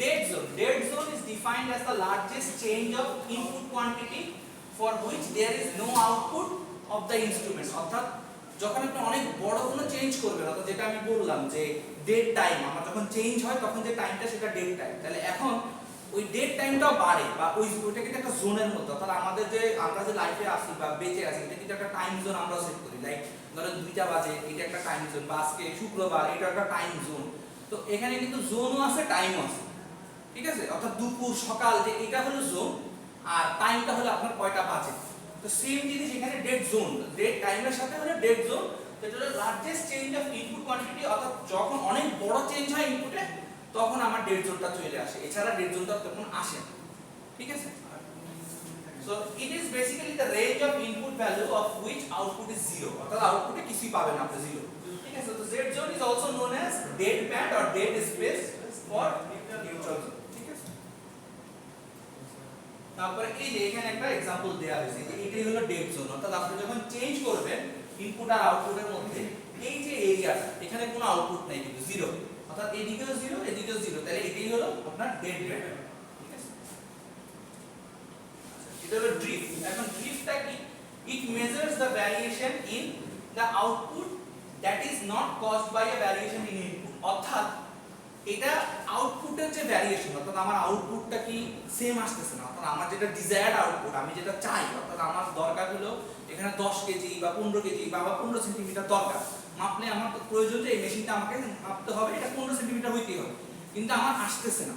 Dead zone is defined as the largest change of input quantity for which there is no output of the instrument. অর্থাৎ যখন আপনি অনেক বড় কোনো change করবেন, অর্থাৎ যেটা আমি বললাম যে ডেড টাইম, আমার যখন চেঞ্জ হয় তখন যে টাইমটা সেটা ডেড টাইম, তাহলে এখন ওই ডেড টাইমটাও বাড়ে বা ওইটা কিন্তু একটা জোনের মধ্যে, অর্থাৎ আমাদের যে আমরা যে লাইফে আসি বা বেঁচে আছি এটা কিন্তু একটা টাইম জোন আমরা সেট করি। লাইক ধরেন 2টা বাজে, এটা একটা টাইম জোন, বা আজকে শুক্রবার, এটা একটা টাইম জোন। তো এখানে কিন্তু জোনও আছে, টাইমও আছে, ঠিক আছে? অর্থাৎ দুপুর সকাল, যে এটা হলো জোন, আর টাইমটা হলো আপনার কয়টা বাজে। তো সেম জিনিস এখানে ডেড জোন, ডেড টাইমের সাথে হলো ডেড জোন। এটা হলো largest change of input quantity, অর্থাৎ যখন অনেক বড় চেঞ্জ হয় ইনপুটে তখন আমার ডেড জোনটা চলে আসে, এছাড়া ডেড জোনটা তখন আসে না, ঠিক আছে? So it is basically the range of input value of which output is zero, অর্থাৎ আউটপুটে কিছুই পাবেন আপনি, জিরো, ঠিক আছে? তো Z zone is also known as dead band or dead space for neutral zone, ঠিক আছে? তারপরে এই যে এখানে একটা एग्जांपल দেয়া হয়েছে যে এটাই হলো ডেড জোন, অর্থাৎ আপনি যখন চেঞ্জ করবেন ইনপুট আর আউটপুটের মধ্যে এই যে এরিয়াটা, এখানে কোনো আউটপুট নাই, কিন্তু জিরো, অর্থাৎ এদিকেও জিরো এদিকেও জিরো, তাহলে এটাই হলো আপনার ডেড ব্যান্ড, ঠিক আছে? এটা হলো ড্রিফট। এখন ড্রিফটটা কি? It measures the variation in the output that is not caused by a variation in input, অর্থাৎ এটা আউটপুটের যে ভ্যারিয়েশন, অর্থাৎ আমার আউটপুটটা কি সেম আসতেছে না, অর্থাৎ আমার যেটা ডিজায়ার্ড আউটপুট, আমি যেটা চাই, অর্থাৎ আমার দরকার হলো এখানে 10 কেজি বা 15 কেজি বা 15 সেন্টিমিটার দরকার, মাপলে আমার তো প্রয়োজন যে এই মেশিনটা আমাকে মাপতে হবে, এটা 15 সেন্টিমিটার হইতেই হবে, কিন্তু আমার আসতেছে না,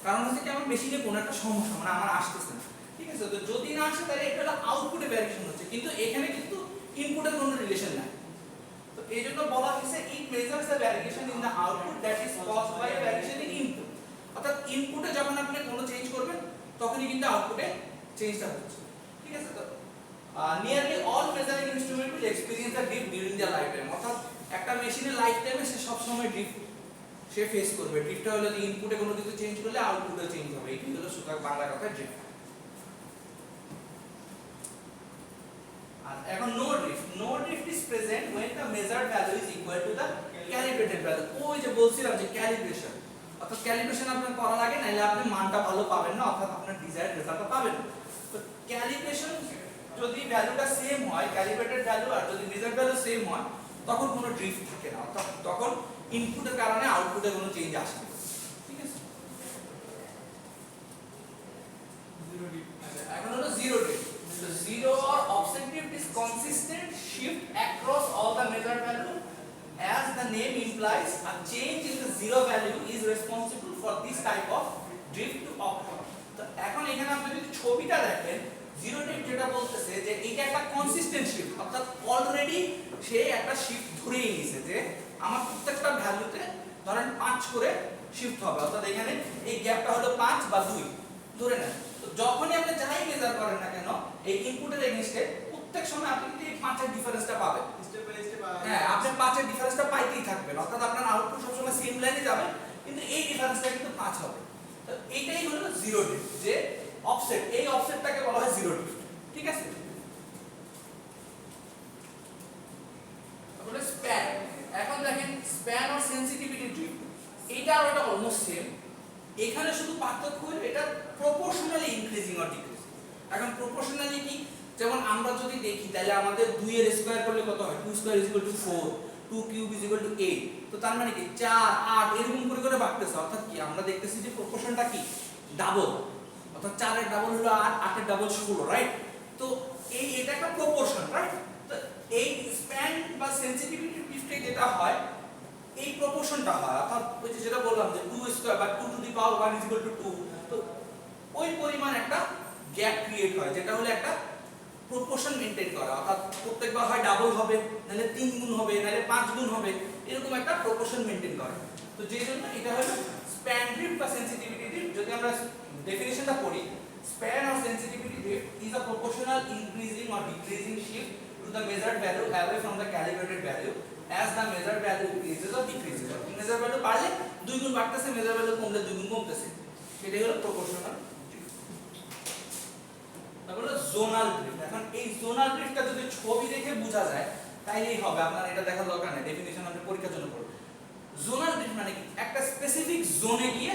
কারণ হচ্ছে কি আমার মেশিনে কোনো একটা সমস্যা, মানে আমার আসতেছে না, ঠিক আছে? তো যদি না আসে তাহলে এটা হলো আউটপুটে ভ্যারিয়েশন হচ্ছে, কিন্তু এখানে কিন্তু ইনপুটের কোনো রিলেশন নাই। তো এইজন্য বলা হয়েছে it measures the variation in the output that is caused by a variation in input, অর্থাৎ ইনপুটে যখন আপনি কোনো চেঞ্জ করবেন তখনই কিন্তু আউটপুটে চেঞ্জটা হচ্ছে, ঠিক আছে? তো nearly all measuring instrument will experience the drift during the life time, অর্থাৎ একটা মেশিনের লাইফ টাইমে সে সব সময় ড্রিফট সে ফেস করবে। ড্রিফটটা হলো যে ইনপুটে কোনো কিছু চেঞ্জ করলে আউটপুটে চেঞ্জ হবে, এটাই হলো সুতরাং বাংলা কথা ড্রিফট। এখন no drift is present when the measured value is equal to the calibrated value। ওই যে বলছিলাম যে ক্যালিব্রেশন, অর্থাৎ ক্যালিব্রেশন আপনার করা লাগে, নাইলে আপনি মানটা ভালো পাবেন না, অর্থাৎ আপনার ডিজায়ার্ড রেজাল্টটা পাবেন না। তো ক্যালিব্রেশন যদি ভ্যালুটা সেম হয়, ক্যালিব্রেটেড ভ্যালু আর যদি মেজার্ড ভ্যালু সেম হয়, তখন কোনো ড্রিফট থাকে না, অর্থাৎ তখন ইনপুটের কারণে আউটপুটে কোনো চেঞ্জ আসে না, ঠিক আছে? জিরো ড্রিফট, এখন হলো zero drift. So zero or offset drift is consistent shift across all the measured value. As the name implies, a change in the zero value is responsible for this type of drift to occur. তো এখন এখানে আপনি যদি ছবিটা দেখেন, zero drift যেটা বলতেছে যে এটা একটা কনসিস্টেন্ট শিফট, অর্থাৎ অলরেডি সে একটা শিফট ধরেই নিয়েছে যে আমার প্রত্যেকটা ভ্যালুতে ধরেন 5 করে শিফট হবে, অর্থাৎ এখানে এই গ্যাপটা হলো 5 বা 2 ধরে নেন। তো যখনই আপনি যাই মেজার করেন না কেন এই ইনপুটের এগেইনস্টে প্রত্যেক সময় আপনি কিন্তু এই 5 এর ডিফারেন্সটা পাবেন, স্টেপ বাই স্টেপ। হ্যাঁ, আপনি 5 এর ডিফারেন্সটা পাইতেই থাকবেন, অর্থাৎ আপনার আউটপুট সবসময় সেম লাইনে যাবে, কিন্তু এই ডিফারেন্সটা কিন্তু 5 হবে। তো এইটাই হলো জিরো ড্রিফট, যে অফসেট, এই অফসেটটাকে বলা হয় জিরো ড্রিফট, ঠিক আছে? তাহলে স্প্যান, এখন দেখেন স্প্যান অর সেনসিটিভিটি ড্রিফট, এইটা আর এটা অলমোস্ট সেম, এখানে শুধু পার্থক্য হলো এটা প্রপোর্শনালি ইনক্রিজিং অর ডিক্রিজিং। এখন প্রপোর্শনালি কি, যেমন আমরা যদি দেখি তাহলে আমাদের 2 এর স্কয়ার করলে কত হয়? 2 square is equal to 4, 2 cube is equal to 8। তো তার মানে কি 4 8 এরকম করে করে বাড়তেছে, অর্থাৎ কি আমরা দেখতেছি যে প্রপোর্শনটা কি ডাবল, অর্থাৎ 4 এর ডাবল হলো 8, 8 এর ডাবল 16, রাইট? তো এটা একটা প্রপোর্শন, রাইট? তো এই স্প্যান বা সেনসিটিভিটি ড্রিফটে যেটা হয় এই প্রপোর্শনটা হয়, অর্থাৎ ওই যে যেটা বললাম যে 2 স্কয়ার বা 2 to the power 1 is equal to 2, তো ওই পরিমাণ একটা গ্যাপ ক্রিয়েট হয়, যেটা হলো একটা প্রপোর্শন মেইনটেইন করা, অর্থাৎ প্রত্যেকবার হয় ডাবল হবে, নাহলে 3 গুণ হবে, নাহলে 5 গুণ হবে, এরকম একটা প্রপোর্শন মেইনটেইন করে। তো যে জন্য এটা হলো স্প্যান ড্রিফট বা সেনসিটিভিটি ড্রিফট। যদি আমরা ডেফিনিশনটা পড়ি, span or sensitivity drift is a proportional increasing or decreasing shift to the measured value away from the calibrated value as the measured value increases or decreases। Measure value বাড়লে 2 গুণ বাড়তেছে, measure value কমলে 2 গুণ কমতেছে, সেটাই হলো proportional drift. তারপর হলো জোনাল ড্রিফট। এখন এই জোনাল ড্রিফটটা যদি ছবি দেখে বোঝা যায় তাইলেই হবে, আপনার এটা দেখার দরকার নেই, ডেফিনিশন আপনি পরীক্ষার জন্য পড়বেন। জোনাল ড্রিফট মানে কি, একটা স্পেসিফিক জোনে গিয়ে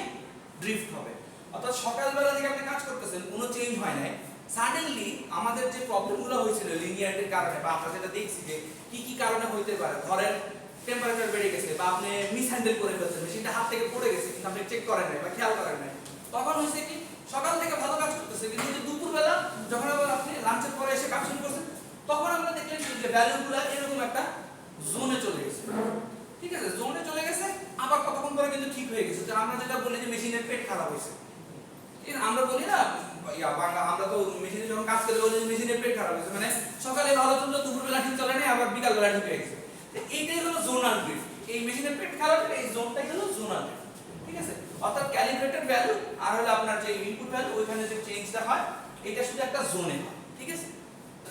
ড্রিফট হবে। অর্থাৎ সকালবেলা থেকে আপনি কাজ করতেছেন, কোনো চেঞ্জ হয় নাই, সাডেনলি আমাদের যে প্রবলেমগুলো হয়েছিল লিনিয়ারিটির কারণে বা আমরা যেটা দেখছি যে কি কি কারণে হইতে পারে, ধরেন টেম্পারেচার বেড়ে গেছে বা আপনি মিসহ্যান্ডেল করে ফেলছেন, মেশিনটা হাত থেকে পড়ে গেছে কিন্তু আপনি চেক করেন নাই বা খেয়াল করেন নাই, তখন হয়েছে কি সকাল থেকে ভালো কাজ করতেছে কিন্তু যে দুপুরবেলা যখন আবার আপনি লাঞ্চের পরে এসে কাজ শুরু করছেন তখন আমরা দেখলেন যে ভ্যালুগুলো এরকম একটা জোনে চলে গেছে। ঠিক আছে, জোনে চলে গেছে, আবার কতক্ষণ পরে কিন্তু ঠিক হয়ে গেছে। আমরা যেটা বলি যে মেশিনের পেট খারাপ হয়েছে, ঠিক আছে, আমরা বলি না বাংলা, আমরা তো মেশিনে যখন কাজ করে বলি মেশিনের পেট খারাপ হয়েছে, মানে সকালে ভালো চললো দুপুরবেলা ঠিক চলে না, আবার বিকালবেলা ঠিক হয়ে গেছে। এইটাই হলো জোনাল ড্রিফট। এই মেশিনের পেট খারাপ, এই জোনটাই হলো জোনাল ড্রিফট। ঠিক আছে, অর্থাৎ ক্যালিব্রেটেড ভ্যালু আর হলো আপনার যে ইনপুট ভ্যালু ওইখানে যে চেঞ্জটা হয় এটা শুধু একটা জোনে হয়। ঠিক আছে,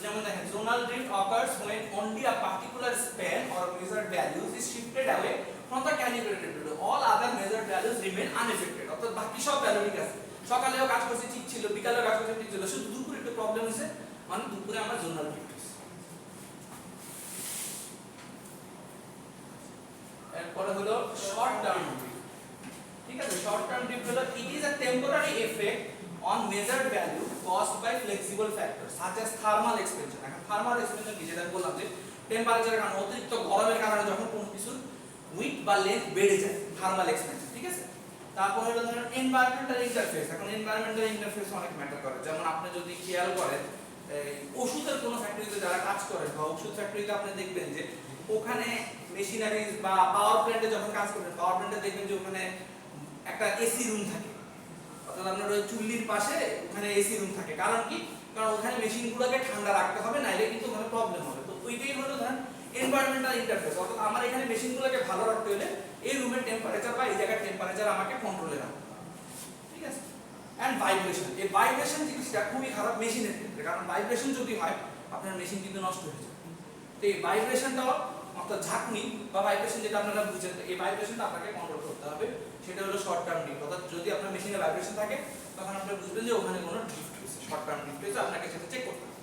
যেমন দেখেন zonal drift occurs when only a particular span or measured values is shifted away from the calibrated value, all other measured values remain unaffected। অর্থাৎ বাকি সব ভ্যালু ঠিক আছে, সকালেও কাজ করছে ঠিক ছিল, বিকালেও কাজ করছে ঠিক ছিল, শুধু দুপুরে একটু প্রবলেম হয়েছে, মানে দুপুরে আমরা zonal drift হয়েছে। এরপরে হলো short term drift। ঠিক আছে, short term drift হলো it is a temporary effect on measured value caused by flexible factors such as thermal expansion। এখন thermal expansion কি, যেটা বললাম যে টেম্পারেচারের কারণে, অতিরিক্ত গরমের কারণে যখন কোনো কিছুর উইডথ বা লেন্থ বেড়ে যায়, থার্মাল এক্সপেনশন। ঠিক আছে, তারপর হলো ধরেন এনভায়রনমেন্টাল ইন্টারফেস। এখন এনভায়রনমেন্টাল ইন্টারফেস অনেক ম্যাটার করে। যেমন আপনি যদি খেয়াল করেন ওষুধের কোনো ফ্যাক্টরিতে যারা কাজ করেন বা ওষুধ ফ্যাক্টরিতে আপনি দেখবেন যে ওখানে মেশিনারিজ বা পাওয়ার প্ল্যান্টে যখন কাজ করবেন, পাওয়ার প্ল্যান্টে দেখবেন যে ওখানে একটা এসি রুম থাকে, অর্থাৎ আপনার ওই চুল্লির পাশে ওখানে এসি রুম থাকে। কারণ কি, কারণ ওখানে মেশিনগুলোকে ঠান্ডা রাখতে হবে, নাইলে কিন্তু ওখানে প্রবলেম হবে। তো ওইটাই হলো ধরেন এনভায়রনমেন্টাল ইন্টারফেস। অর্থাৎ আমার এখানে মেশিনগুলোকে ভালো রাখতে হলে এই রুমের টেম্পারেচার বা এই জায়গার টেম্পারেচার আমাকে কন্ট্রোলে রাখতে হবে। ঠিক আছে, এন্ড ভাইব্রেশন। এই ভাইব্রেশন জিনিসটা খুবই খারাপ মেশিনের ক্ষেত্রে, কারণ ভাইব্রেশন যদি হয় আপনার মেশিন কিন্তু নষ্ট হয়ে যায়। তো এই ভাইব্রেশনটাও, অর্থাৎ ঝাঁকুনি বা ভাইব্রেশন যেটা আপনারা বুঝেন, এই ভাইব্রেশনটা আপনাকে কন্ট্রোল করতে হবে। সেটা হলো শর্ট টার্ম ড্রিফট। অর্থাৎ যদি আপনার মেশিনে ভাইব্রেশন থাকে তখন আপনি বুঝবেন যে ওখানে কোনো ড্রিফট হয়েছে, শর্ট টার্ম ড্রিফট হয়েছে, আপনাকে সেটা চেক করতে হবে।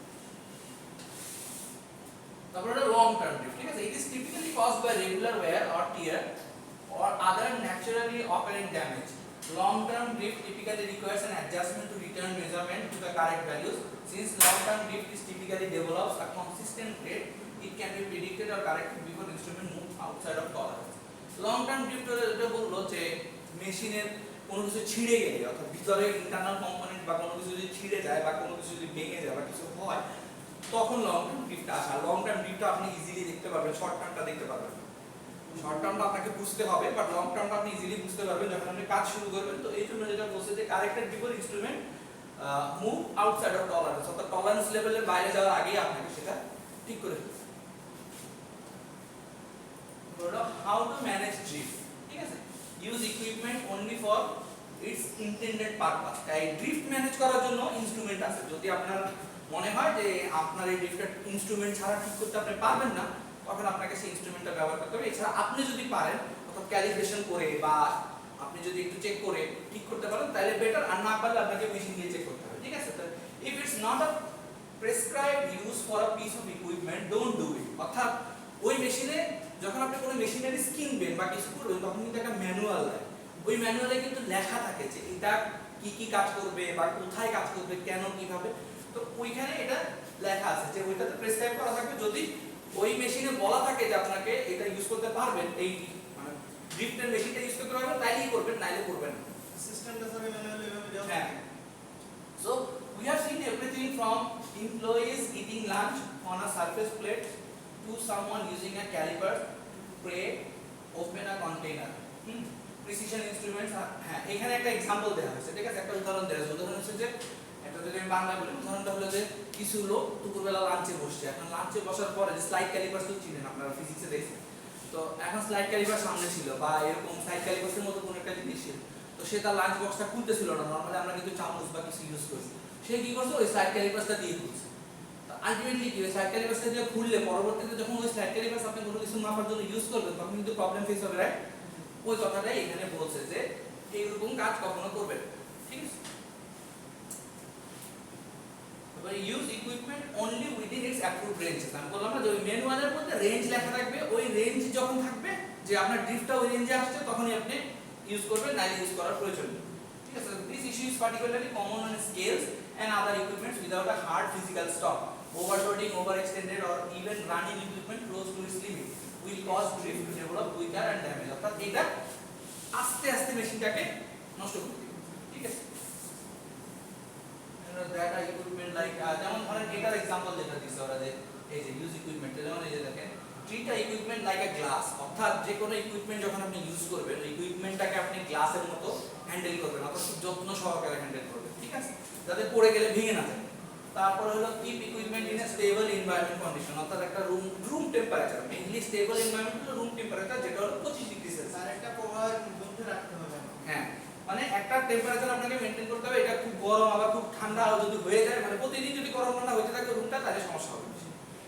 তারপর হলো লং টার্ম ড্রিফট। ঠিক আছে, it is typically caused by regular wear or tear or other naturally occurring damage. Long term drift typically requires an adjustment to return measurement to the correct values. Since long term drift is typically develops a consistent rate, it can be predicted or corrected before instrument move outside of tolerance. Long term drift হলো যেটা বললো যে মেশিনের কোনো কিছু ছিঁড়ে গেলে, অর্থাৎ ভিতরে ইন্টারনাল কম্পোনেন্ট বা কোনো কিছু যদি ছিঁড়ে যায় বা কোনো কিছু যদি ভেঙে যায় বা কিছু হয়, তখন লং টার্ম ড্রিফট আসে। লং টার্ম ড্রিফটটা আপনি ইজিলি দেখতে পারবেন, শর্ট টার্মটা দেখতে পারবেন। শর্ট টার্মটা আপনাকে বুঝতে হবে, বাট লং টার্মটা আপনি ইজিলি বুঝতে পারবেন যখন আপনি কাজ শুরু করবেন। তো এই জন্য যেটা বলছে যে corrected before instrument move outside of tolerance, অর্থাৎ টলারেন্স লেভেলের বাইরে যাওয়ার আগেই আপনাকে সেটা ঠিক করে ফেলতে হবে। How to manage drift. ঠিক আছে, use equipment only for its intended purpose. এই ড্রিফট ম্যানেজ করার জন্য ইনস্ট্রুমেন্ট আছে। যদি আপনার মনে হয় যে আপনার এই ড্রিফটের ইনস্ট্রুমেন্ট ছাড়া ঠিক করতে আপনি পারবেন না, তখন আপনাকে সেই ইনস্ট্রুমেন্টটা ব্যবহার করতে হবে। এছাড়া আপনি যদি পারেন, অর্থাৎ ক্যালিব্রেশন করে বা আপনি যদি একটু চেক করে ঠিক করতে পারেন তাহলে বেটার, আর না পারলে আপনাকে মেশিন দিয়ে চেক করতে হবে। ঠিক আছে, তো if it's not a prescribed use for a piece of equipment, don't do it. অর্থাৎ ওই মেশিনে যখন আপনি কোনো মেশিনারি কিনবেন বা কিছু করবেন তখন কিন্তু একটা ম্যানুয়াল দেয়। ওই ম্যানুয়ালে কিন্তু লেখা থাকে যে এটা কি কি কাজ করবে বা কোথায় কাজ করবে, কেন, কিভাবে। তো ওইখানে এটা লেখা আছে যে ওইটাতে প্রেসক্রাইব করা থাকবে। যদি ওই মেশিনে বলা থাকে যে আপনাকে এটা ইউজ করতে পারবেন, এই মানে ড্রিফটের মেশিনটা ইউজ করতে পারবেন, তাইলেই করবেন, নাইলে করবেন না। সিস্টেমটা সবই ম্যানুয়ালি ভাবে দেওয়া। হ্যাঁ, so we have seen everything from employees eating lunch on a surface plate to someone using a caliper pray open a container. Precision instruments। হ্যাঁ, এখানে একটা एग्जांपल দেয়া হয়েছে। ঠিক আছে, একটা উদাহরণ দেয়া হয়েছে। উদাহরণ হচ্ছে যে এটা যদি আমি বাংলা বলি, উদাহরণটা হলো যে কিছু লোক দুপুরবেলা লাঞ্চে বসছে। এখন লাঞ্চে বসার পরে যে স্লাইড ক্যালিপার তো চিনেন আপনারা, ফিজিক্সে দেখছেন। তো এখন স্লাইড ক্যালিপার সামনে ছিল বা এরকম স্লাইড ক্যালিপারের মতো কোনো একটা জিনিস ছিল, তো সে তার লাঞ্চ বক্সটা খুলতেছিল না। নরমালি আমরা কিন্তু চামচ বা কিছু ইউজ করি, সে কি করছে ওই স্লাইড ক্যালিপারটা দিয়ে খুলছে। তো আলটিমেটলি কি, ওই স্লাইড ক্যালিপারটা দিয়ে খুললে পরবর্তীতে যখন ওই স্লাইড ক্যালিপার আপনি কোনো কিছু মাপার জন্য ইউজ করবেন তখন কিন্তু প্রবলেম ফেস হবে, রাইট? ওই কথাটাই এখানে বলছে যে এইরকম কাজ কখনো করবেন। ঠিক আছে, এবারে use equipment only within it's approved ranges. আমি বললাম না যে ওই ম্যানুয়ালের মধ্যে রেঞ্জ লেখা থাকবে, ওই রেঞ্জ যখন থাকবে যে আপনার ড্রিফটটা ওই রেঞ্জে আসছে তখনই আপনি ইউজ করবেন, নাইলে ইউজ করার প্রয়োজন নেই। ঠিক আছে? This issue is particularly common on scales and other equipments without a hard physical stop. Overloading, overextended or even running equipment close to its limit will cause drift to develop weaker and damage. অর্থাৎ এটা আস্তে আস্তে মেশিনটাকে নষ্ট করে দিবে, ঠিক আছে? Data equipment like যেমন ধরেন এটার एग्जांपल যেটা দিছে ওরা যে এই যে ইউজ ইকুইপমেন্ট, যেমন এই যে দেখেন treat a equipment like a glass, অর্থাৎ যে কোনো ইকুইপমেন্ট যখন আপনি ইউজ করবেন ওই ইকুইপমেন্টটাকে আপনি গ্লাসের মতো হ্যান্ডেল করবেন, অর্থাৎ খুব যত্ন সহকারে হ্যান্ডেল করবেন, ঠিক আছে? যাতে পড়ে গেলে ভেঙে না যায়। তারপর হলো keep equipment in a stable environment condition, অর্থাৎ একটা room temperature, mainly stable environment হলো রুম টেম্পারেচার, যেটা হলো 25 ডিগ্রি সেলসিয়াস। আর একটা প্রবাহের মধ্যে রাখতে হবে। হ্যাঁ, মানে একটা টেম্পারেচার আপনাকে মেইনটেইন করতে হবে, এটা খুব গরম আবার খুব ঠান্ডা যদি হয়ে যায়, মানে প্রতিদিন যদি গরম ঠান্ডা হতে থাকে রুমটা, তাহলে সমস্যা হবে।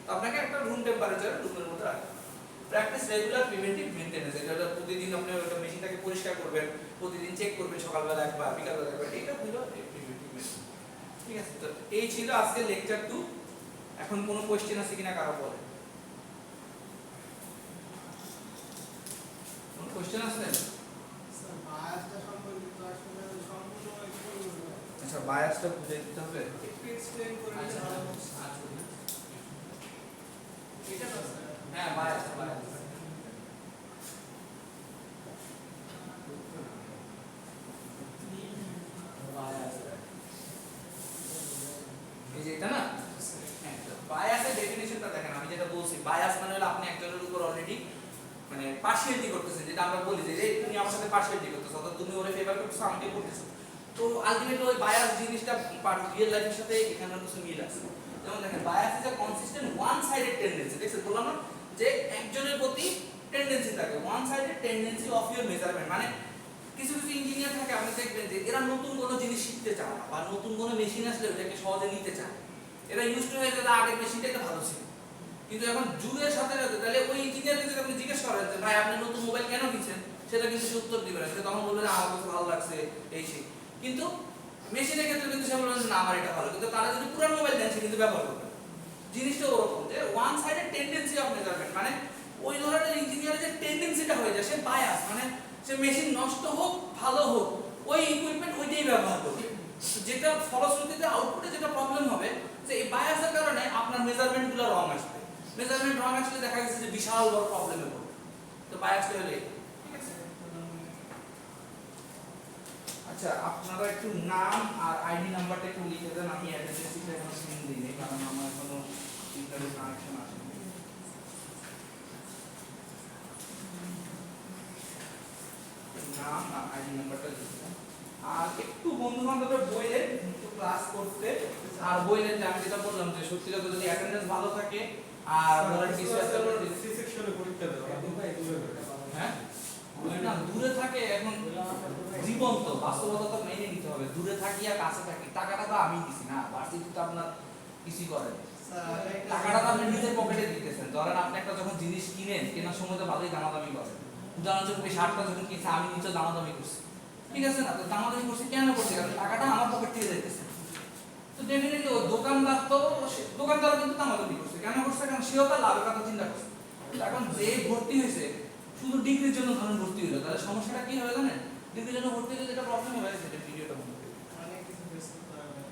তো আপনাকে একটা রুম টেম্পারেচার রুমের মধ্যে রাখতে হবে। প্র্যাকটিস রেগুলার প্রিভেন্টিভ মেইনটেনেন্স, এটা প্রতিদিন আপনি ওটা মেশিনটাকে পরিষ্কার করবেন, প্রতিদিন চেক করবেন, সকালবেলা একবার বিকালবেলা একবার, এটা হলো প্রিভেন্টিভ মেইনটেনেন্স, ঠিক আছে? তো এই ছিল আজকে লেকচার 2। এখন কোনো কোশ্চেন আছে কিনা কারো বলেন? কোনো কোশ্চেন আছে? স্যার বায়াসটা সম্পর্কিত আসলে সম্পূর্ণ একটু আচ্ছা, বায়াসটা বুঝে দিতে হবে। একটু এক্সপ্লেইন করে দিলে ভালো হতো। এটা তো স্যার হ্যাঁ, বায়াস বায়াস এই যে এটা না, হ্যাঁ, বায়াসের ডেফিনিশনটা দেখেন। আমি যেটা বলছি, বায়াস মানে হলো আপনি একজনের উপর অলরেডি মানে পার্সিয়ালিটি করতেছেন, যেটা আমরা বলি যে তুমি আমার সাথে পার্সিয়ালিটি করতেছো, অর্থাৎ তুমি ওরে ফেভার করতেছো, আমাকে করতেছো। তো আলটিমেটলি ওই বায়াস জিনিসটা রিয়েল লাইফের সাথে এখানে কিছু মিল আছে। যেমন দেখেন, bias is a consistent one sided tendency. দেখছেন, বললাম না যে একজনের প্রতি টেন্ডেন্সি থাকে, one sided tendency of your measurement. মানে কিছু কিছু ইঞ্জিনিয়ার থাকে, আপনি দেখবেন যে এরা নতুন কোনো জিনিস শিখতে চায় না, বা নতুন কোনো মেশিন আসলে ওটাকে সহজে নিতে চায়। এরা ইউজ টু হয়ে যায় আগের মেশিনটাই তো ভালো ছিল, কিন্তু এখন যুগের সাথে সাথে তাহলে ওই ইঞ্জিনিয়ারকে যদি আপনি জিজ্ঞেস করেন যে ভাই আপনি নতুন মোবাইল কেন কিনছেন, সেটা কিন্তু সে উত্তর দিবে না। সে তখন বলবে যে আমার কাছে ভালো লাগছে এই সেই। কিন্তু মেশিনের ক্ষেত্রে কিন্তু সে বলবে না আমার এটা ভালো, কিন্তু তারা যদি পুরান মোবাইল দেন সে কিন্তু ব্যবহার করবে। জিনিসটা ওরকম যে one sided tendency of measurement, মানে ওই ধরনের ইঞ্জিনিয়ারের যে টেন্ডেন্সিটা হয়ে যায়, সে বায়াস, মানে সে মেশিন নষ্ট হোক ভালো হোক ওই ইকুইপমেন্ট ওইটাই ব্যবহার করবে। যেটা ফলশ্রুতিতে আউটপুটে যেটা প্রবলেম হবে যে এই বায়াসের কারণে আপনার মেজারমেন্টগুলো রং আসবে। মেজারমেন্ট রং আসলে দেখা গেছে যে বিশাল বড় প্রবলেমে পড়বে। তো বায়াসটা হলো এই, ঠিক আছে? আচ্ছা, আপনারা একটু নাম আর আইডি নাম্বারটা একটু লিখে দেন। আমি অ্যাড্রেস শিটে এখনো সিন দিইনি, কারণ আমার এখনো ইন্টারনেট কানেকশন আসেনি। নাম আর আইডি নাম্বারটা লিখে দেন। আর একটু বন্ধু বান্ধবের বইলে একটু ক্লাস করতে, আর বইলে যে আমি যেটা বললাম যে সত্যি কথা যদি অ্যাটেন্ডেন্স ভালো থাকে আর ধরেন কিছু একটা সি সেকশনে পরীক্ষা দেব আপনি ভাই দূরে হ্যাঁ না দূরে থাকে, এখন জীবন্ত বাস্তবতা তো মেনে নিতে হবে। দূরে থাকি আর কাছে থাকি, টাকাটা তো আমি দিছি না, ভার্সিটি তো আপনার কিছুই করে না। টাকাটা তো আপনি নিজের পকেটে দিতেছেন। ধরেন আপনি একটা যখন জিনিস কিনেন, কেনার সময় তো ভালোই দামাদামি করেন। উদাহরণস্বরূপ এই শার্টটা যখন কিনছে আমি নিচে দামাদামি করছি, ঠিক আছে না? তো দামাদামি করছি কেন করছি? কারণ টাকাটা আমার পকেট থেকে যাইতেছে। তো ডেফিনেটলি ওই দোকানদার তো দোকানদারও কিন্তু দামাদামি করছে। কেন করছে? কারণ সেও তার লাভের কথা চিন্তা করছে। এখন যে ভর্তি হয়েছে শুধু ডিগ্রির জন্য ধরেন ভর্তি হলো, তাহলে সমস্যাটা কি হবে জানেন? ডিগ্রির জন্য ভর্তি হলে যেটা প্রবলেম হবে সেটা